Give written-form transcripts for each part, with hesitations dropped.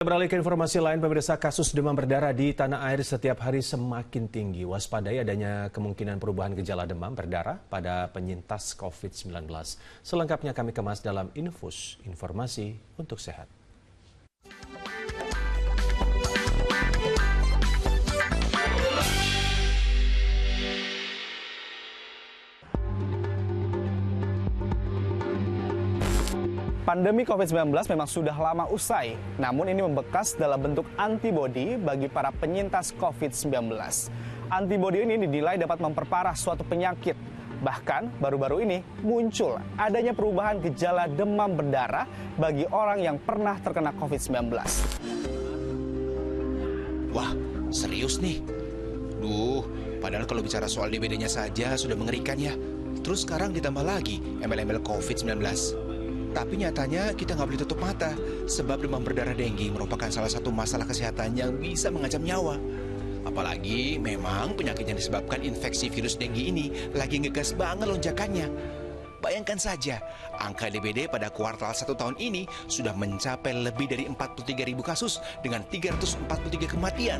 Beralih ke informasi lain, pemirsa, kasus demam berdarah di tanah air setiap hari semakin tinggi. Waspadai adanya kemungkinan perubahan gejala demam berdarah pada penyintas COVID-19. Selengkapnya kami kemas dalam Infus, informasi untuk sehat. Pandemi COVID-19 memang sudah lama usai, namun ini membekas dalam bentuk antibodi bagi para penyintas COVID-19. Antibodi ini dinilai dapat memperparah suatu penyakit. Bahkan baru-baru ini muncul adanya perubahan gejala demam berdarah bagi orang yang pernah terkena COVID-19. Wah, serius nih? Padahal kalau bicara soal DBD-nya saja sudah mengerikan ya. Terus sekarang ditambah lagi embel-embel COVID-19. Tapi nyatanya kita nggak boleh tutup mata, sebab demam berdarah dengue merupakan salah satu masalah kesehatan yang bisa mengancam nyawa. Apalagi memang penyakit yang disebabkan infeksi virus dengue ini lagi ngegas banget lonjakannya. Bayangkan saja, angka DBD pada kuartal 1 tahun ini sudah mencapai lebih dari 43.000 kasus dengan 343 kematian.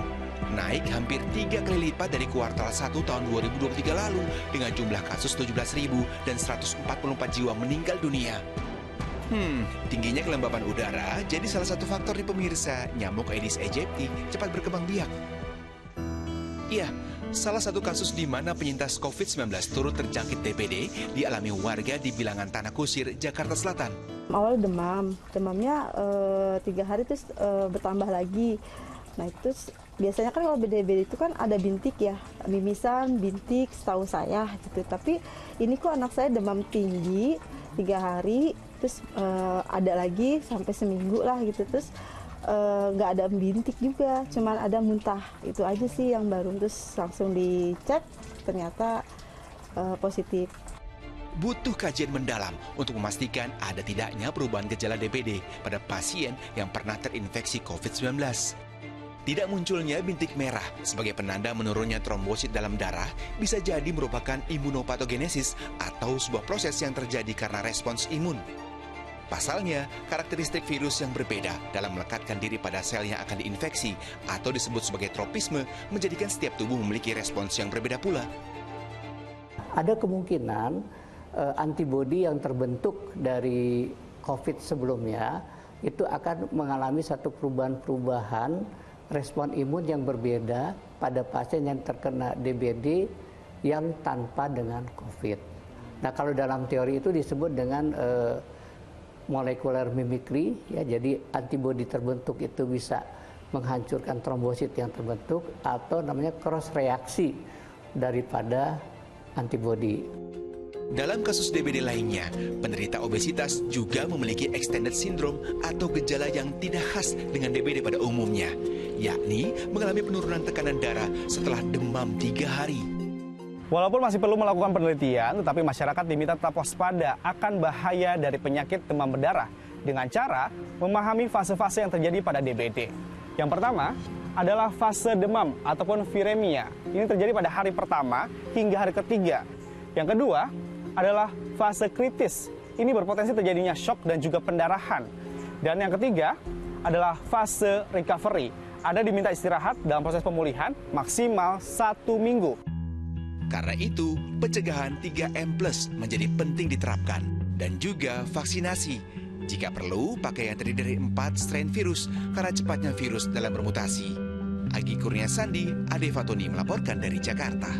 Naik hampir 3 kali lipat dari kuartal 1 tahun 2023 lalu dengan jumlah kasus 17.000 dan 144 jiwa meninggal dunia. Tingginya kelembapan udara jadi salah satu faktor di pemirsa nyamuk Aedes aegypti cepat berkembang biak. Iya, salah satu kasus di mana penyintas COVID-19 turut terjangkit DBD dialami warga di bilangan Tanah Kusir, Jakarta Selatan. Awal demamnya 3 hari terus bertambah lagi. Nah itu biasanya kan kalau DBD itu kan ada bintik ya, mimisan, bintik, setahu saya gitu. Tapi ini kok anak saya demam tinggi 3 hari, terus ada lagi sampai seminggu lah gitu, terus nggak ada bintik juga, cuman ada muntah. Itu aja sih yang baru, terus langsung dicek ternyata positif. Butuh kajian mendalam untuk memastikan ada tidaknya perubahan gejala DBD pada pasien yang pernah terinfeksi COVID-19. Tidak munculnya bintik merah sebagai penanda menurunnya trombosit dalam darah bisa jadi merupakan imunopatogenesis atau sebuah proses yang terjadi karena respons imun. Pasalnya, karakteristik virus yang berbeda dalam melekatkan diri pada sel yang akan diinfeksi atau disebut sebagai tropisme menjadikan setiap tubuh memiliki respons yang berbeda pula. Ada kemungkinan antibodi yang terbentuk dari COVID sebelumnya itu akan mengalami satu perubahan respon imun yang berbeda pada pasien yang terkena DBD yang tanpa dengan COVID. Nah, kalau dalam teori itu disebut dengan molecular mimicry, ya, jadi antibodi terbentuk itu bisa menghancurkan trombosit yang terbentuk atau namanya cross reaksi daripada antibodi. Dalam kasus DBD lainnya, penderita obesitas juga memiliki extended syndrome atau gejala yang tidak khas dengan DBD pada umumnya, yakni mengalami penurunan tekanan darah setelah demam 3 hari. Walaupun masih perlu melakukan penelitian, tetapi masyarakat diminta tetap waspada akan bahaya dari penyakit demam berdarah dengan cara memahami fase-fase yang terjadi pada DBD. Yang pertama adalah fase demam ataupun viremia. Ini terjadi pada hari pertama hingga hari ketiga. Yang kedua adalah fase kritis. Ini berpotensi terjadinya shock dan juga pendarahan. Dan yang ketiga adalah fase recovery. Anda diminta istirahat dalam proses pemulihan maksimal 1 minggu. Karena itu, pencegahan 3M+ menjadi penting diterapkan dan juga vaksinasi. Jika perlu, pakai yang terdiri dari 4 strain virus karena cepatnya virus dalam bermutasi. Agi Kurnia Sandi, Ade Fatoni melaporkan dari Jakarta.